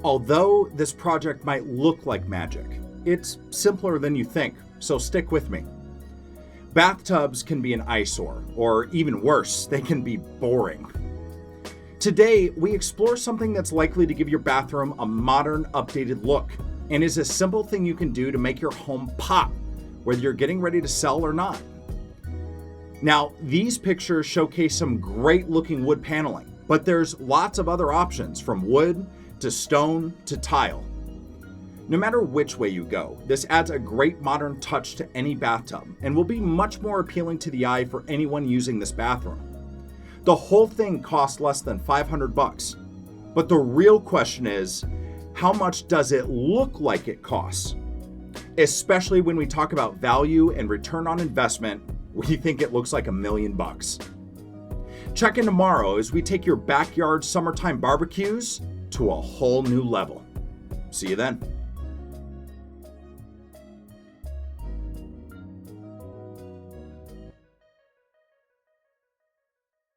Although this project might look like magic, it's simpler than you think, so stick with me. Bathtubs can be an eyesore, or even worse, they can be boring. Today, we explore something that's likely to give your bathroom a modern, updated look, and is a simple thing you can do to make your home pop, whether you're getting ready to sell or not. Now, these pictures showcase some great looking wood paneling, but there's lots of other options from wood to stone to tile. No matter which way you go, this adds a great modern touch to any bathtub and will be much more appealing to the eye for anyone using this bathroom. The whole thing costs less than $500, but the real question is, how much does it look like it costs? Especially when we talk about value and return on investment, we think it looks like $1 million. Check in tomorrow as we take your backyard summertime barbecues to a whole new level. See you then.